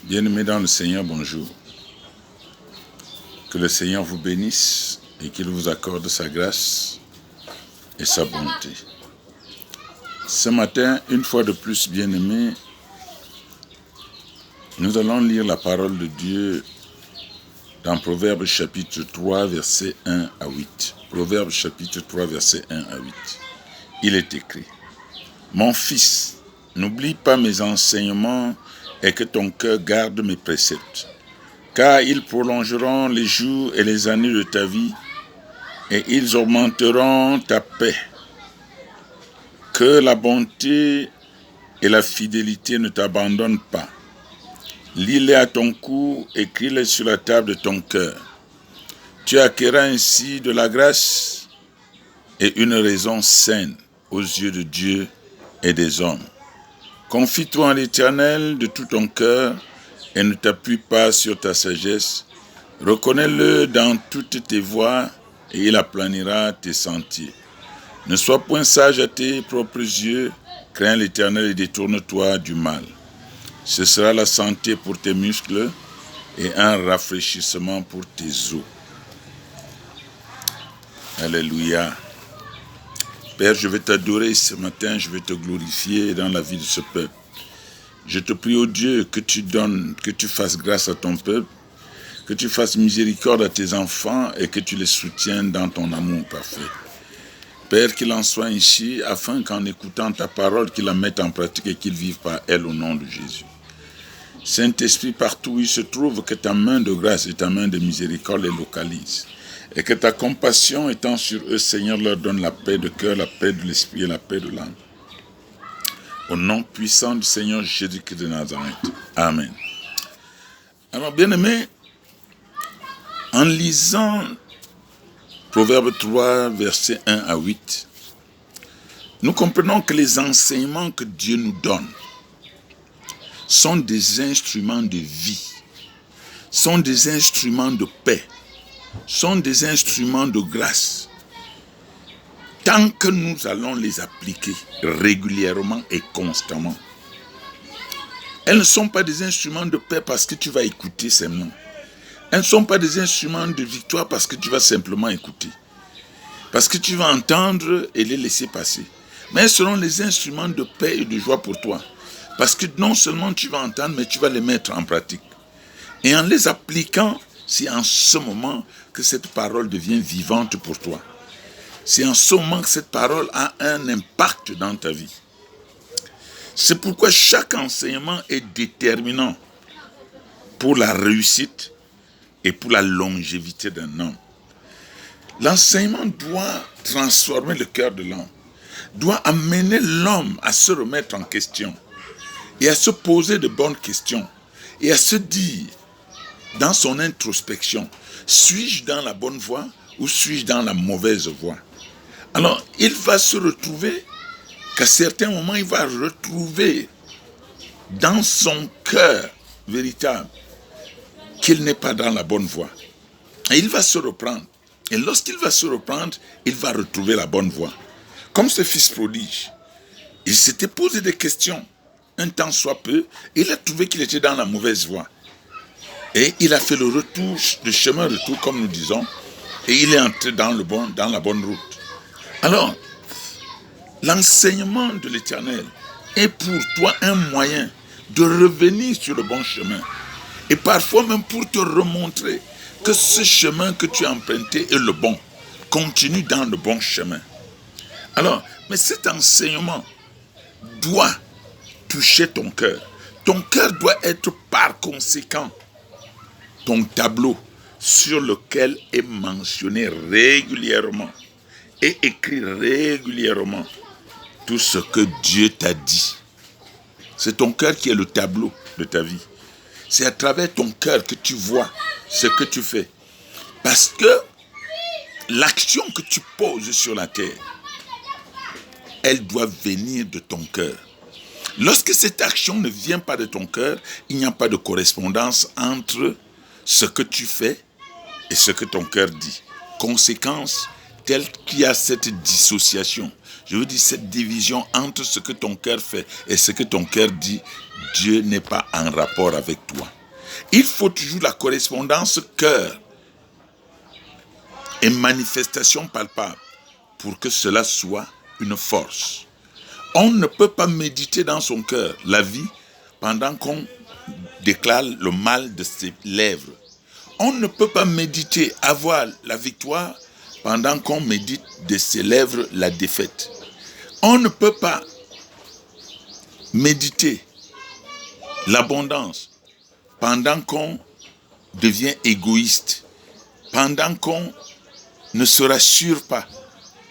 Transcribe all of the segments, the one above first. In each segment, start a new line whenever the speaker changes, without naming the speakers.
Bien-aimés dans le Seigneur, bonjour. Que le Seigneur vous bénisse et qu'il vous accorde sa grâce et sa bonté. Ce matin, une fois de plus, bien-aimés, nous allons lire la parole de Dieu dans Proverbes chapitre 3, versets 1 à 8. Proverbes chapitre 3, versets 1 à 8. Il est écrit: Mon fils, n'oublie pas mes enseignements et que ton cœur garde mes préceptes, car ils prolongeront les jours et les années de ta vie, et ils augmenteront ta paix. Que la bonté et la fidélité ne t'abandonnent pas. Lis-les à ton cou, écris-les sur la table de ton cœur. Tu acquerras ainsi de la grâce et une raison saine aux yeux de Dieu et des hommes. Confie-toi en l'Éternel de tout ton cœur et ne t'appuie pas sur ta sagesse. Reconnais-le dans toutes tes voies et il aplanira tes sentiers. Ne sois point sage à tes propres yeux, crains l'Éternel et détourne-toi du mal. Ce sera la santé pour tes muscles et un rafraîchissement pour tes os. Alléluia. Père, je vais t'adorer ce matin, je vais te glorifier dans la vie de ce peuple. Je te prie, ô Dieu, que tu donnes, que tu fasses grâce à ton peuple, que tu fasses miséricorde à tes enfants et que tu les soutiennes dans ton amour parfait. Père, qu'il en soit ainsi, afin qu'en écoutant ta parole, qu'ils la mettent en pratique et qu'ils vivent par elle au nom de Jésus. Saint-Esprit, partout où il se trouve, que ta main de grâce et ta main de miséricorde les localisent. Et que ta compassion étant sur eux, Seigneur, leur donne la paix de cœur, la paix de l'esprit et la paix de l'âme. Au nom puissant du Seigneur Jésus-Christ de Nazareth. Amen. Alors, bien-aimés, en lisant Proverbe 3, versets 1 à 8, nous comprenons que les enseignements que Dieu nous donne sont des instruments de vie, sont des instruments de paix, sont des instruments de grâce. Tant que nous allons les appliquer régulièrement et constamment. Elles ne sont pas des instruments de paix parce que tu vas écouter seulement. Elles ne sont pas des instruments de victoire parce que tu vas simplement écouter. Parce que tu vas entendre et les laisser passer. Mais elles seront les instruments de paix et de joie pour toi. Parce que non seulement tu vas entendre, mais tu vas les mettre en pratique. Et en les appliquant, c'est en ce moment que cette parole devient vivante pour toi. C'est en ce moment que cette parole a un impact dans ta vie. C'est pourquoi chaque enseignement est déterminant pour la réussite et pour la longévité d'un homme. L'enseignement doit transformer le cœur de l'homme, doit amener l'homme à se remettre en question et à se poser de bonnes questions et à se dire dans son introspection, suis-je dans la bonne voie ou suis-je dans la mauvaise voie? Alors, il va se retrouver qu'à certains moments, il va retrouver dans son cœur véritable qu'il n'est pas dans la bonne voie. Et il va se reprendre. Et lorsqu'il va se reprendre, il va retrouver la bonne voie. Comme ce fils prodige, il s'était posé des questions, un temps soit peu, et il a trouvé qu'il était dans la mauvaise voie. Et il a fait le retour, le chemin retour, comme nous disons, et il est entré dans la bonne route. Alors, l'enseignement de l'Éternel est pour toi un moyen de revenir sur le bon chemin. Et parfois même pour te remontrer que ce chemin que tu as emprunté est le bon. Continue dans le bon chemin. Alors, mais cet enseignement doit toucher ton cœur. Ton cœur doit être par conséquent ton tableau sur lequel est mentionné régulièrement et écrit régulièrement tout ce que Dieu t'a dit. C'est ton cœur qui est le tableau de ta vie. C'est à travers ton cœur que tu vois ce que tu fais. Parce que l'action que tu poses sur la terre, elle doit venir de ton cœur. Lorsque cette action ne vient pas de ton cœur, il n'y a pas de correspondance entre ce que tu fais et ce que ton cœur dit. Conséquence, telle qu'il y a cette dissociation, je veux dire cette division entre ce que ton cœur fait et ce que ton cœur dit, Dieu n'est pas en rapport avec toi. Il faut toujours la correspondance cœur et manifestation palpable pour que cela soit une force. On ne peut pas méditer dans son cœur la vie pendant qu'on déclare le mal de ses lèvres. On ne peut pas méditer, avoir la victoire pendant qu'on médite de ses lèvres la défaite. On ne peut pas méditer l'abondance pendant qu'on devient égoïste, pendant qu'on ne se rassure pas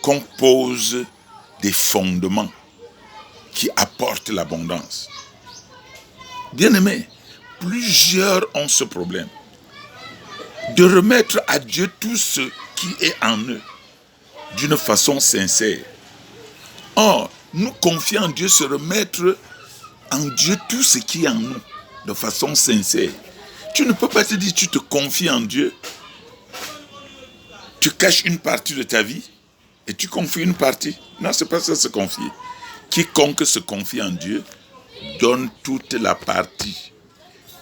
qu'on pose des fondements qui apportent l'abondance. Bien-aimés, plusieurs ont ce problème de remettre à Dieu tout ce qui est en eux d'une façon sincère. Or, nous confier en Dieu, c'est remettre en Dieu tout ce qui est en nous de façon sincère. Tu ne peux pas te dire tu te confies en Dieu, tu caches une partie de ta vie et tu confies une partie. Non, c'est pas ça se confier. Quiconque se confie en Dieu donne toute la partie,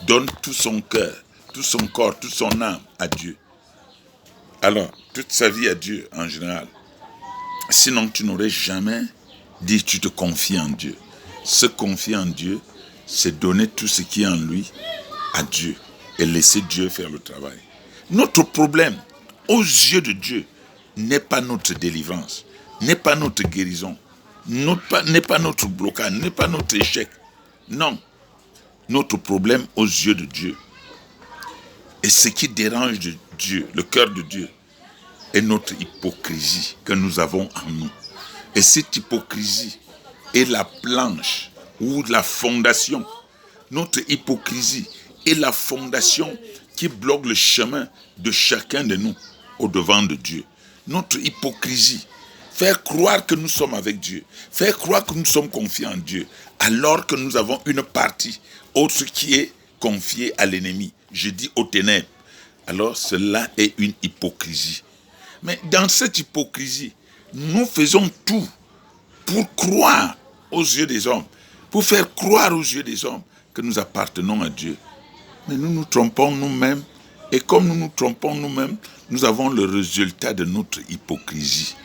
donne tout son cœur, tout son corps, toute son âme à Dieu. Alors, toute sa vie à Dieu en général. Sinon, tu n'aurais jamais dit tu te confies en Dieu. Se confier en Dieu, c'est donner tout ce qui est en lui à Dieu et laisser Dieu faire le travail. Notre problème, aux yeux de Dieu, n'est pas notre délivrance, n'est pas notre guérison, n'est pas notre blocage, n'est pas notre échec. Non. Notre problème aux yeux de Dieu, et ce qui dérange de Dieu, le cœur de Dieu, est notre hypocrisie que nous avons en nous. Et cette hypocrisie est la planche ou la fondation. Notre hypocrisie est la fondation qui bloque le chemin de chacun de nous au devant de Dieu. Notre hypocrisie, faire croire que nous sommes avec Dieu, faire croire que nous sommes confiés en Dieu, alors que nous avons une partie autre qui est confiée à l'ennemi. Je dis aux ténèbres. Alors cela est une hypocrisie. Mais dans cette hypocrisie, nous faisons tout pour croire aux yeux des hommes, pour faire croire aux yeux des hommes que nous appartenons à Dieu. Mais nous nous trompons nous-mêmes, et comme nous nous trompons nous-mêmes, nous avons le résultat de notre hypocrisie.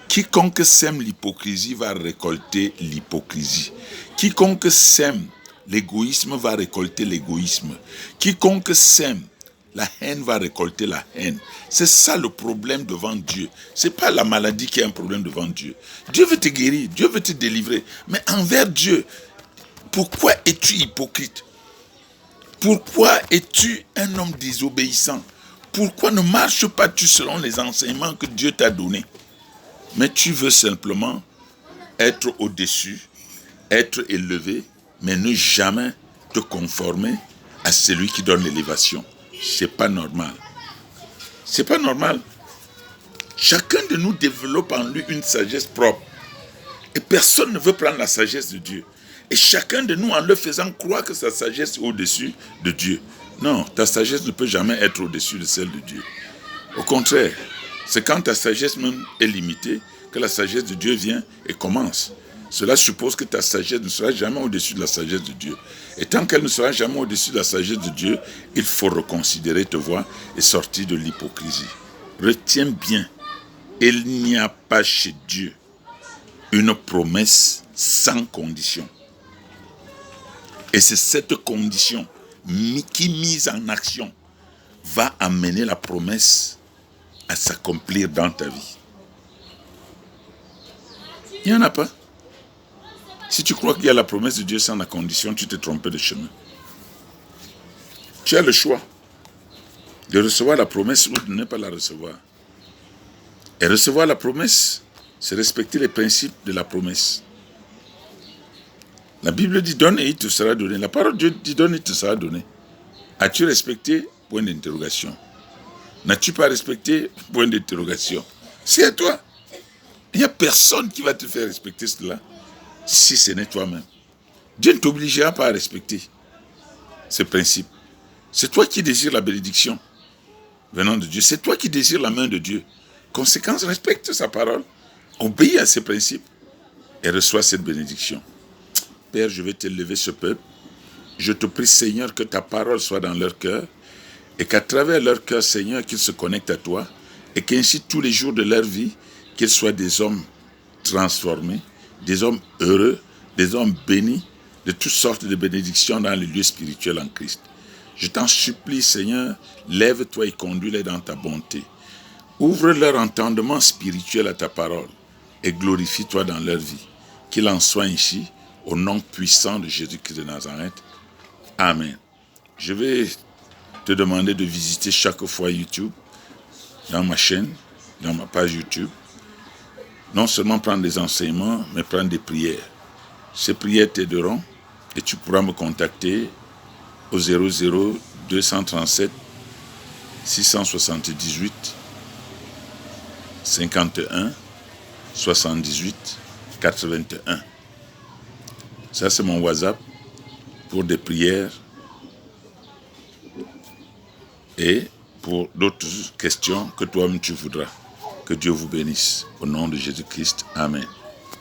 Quiconque sème l'hypocrisie va récolter l'hypocrisie. Quiconque sème l'égoïsme va récolter l'égoïsme. Quiconque sème la haine va récolter la haine. C'est ça le problème devant Dieu. Ce n'est pas la maladie qui est un problème devant Dieu. Dieu veut te guérir, Dieu veut te délivrer. Mais envers Dieu, pourquoi es-tu hypocrite? Pourquoi es-tu un homme désobéissant? Pourquoi ne marches pas tu selon les enseignements que Dieu t'a donnés? Mais tu veux simplement être au-dessus, être élevé, mais ne jamais te conformer à celui qui donne l'élévation. C'est pas normal. C'est pas normal. Chacun de nous développe en lui une sagesse propre. Et personne ne veut prendre la sagesse de Dieu. Et chacun de nous, en le faisant croire que sa sagesse est au-dessus de Dieu. Non, ta sagesse ne peut jamais être au-dessus de celle de Dieu. Au contraire, c'est quand ta sagesse même est limitée que la sagesse de Dieu vient et commence. Cela suppose que ta sagesse ne sera jamais au-dessus de la sagesse de Dieu. Et tant qu'elle ne sera jamais au-dessus de la sagesse de Dieu, il faut reconsidérer te voir et sortir de l'hypocrisie. Retiens bien, il n'y a pas chez Dieu une promesse sans condition. Et c'est cette condition qui, mise en action, va amener la promesse à s'accomplir dans ta vie. Il n'y en a pas. Si tu crois qu'il y a la promesse de Dieu sans la condition, tu t'es trompé de chemin. Tu as le choix de recevoir la promesse ou de ne pas la recevoir. Et recevoir la promesse, c'est respecter les principes de la promesse. La Bible dit donne et il te sera donné. La parole de Dieu dit donne et il te sera donné. As-tu respecté? Point d'interrogation. N'as-tu pas respecté? Point d'interrogation. C'est à toi. Il n'y a personne qui va te faire respecter cela si ce n'est toi-même. Dieu ne t'obligera pas à respecter ces principes. C'est toi qui désires la bénédiction venant de Dieu. C'est toi qui désires la main de Dieu. Conséquence, respecte sa parole, obéis à ses principes et reçois cette bénédiction. Père, je vais t'élever ce peuple Je te prie, Seigneur, que ta parole soit dans leur cœur et qu'à travers leur cœur, Seigneur, qu'ils se connectent à toi et qu'ainsi tous les jours de leur vie, qu'ils soient des hommes transformés, des hommes heureux, des hommes bénis, de toutes sortes de bénédictions dans les lieux spirituels en Christ. Je t'en supplie, Seigneur, lève-toi et conduis-les dans ta bonté. Ouvre leur entendement spirituel à ta parole et glorifie-toi dans leur vie. Qu'il en soit ainsi, au nom puissant de Jésus-Christ de Nazareth. Amen. Je vais te demander de visiter chaque fois YouTube, dans ma chaîne, dans ma page YouTube. Non seulement prendre des enseignements, mais prendre des prières. Ces prières t'aideront et tu pourras me contacter au 00 237 678 51 78 81. Ça, c'est mon WhatsApp pour des prières et pour d'autres questions que toi-même tu voudras. Que Dieu vous bénisse. Au nom de Jésus-Christ. Amen.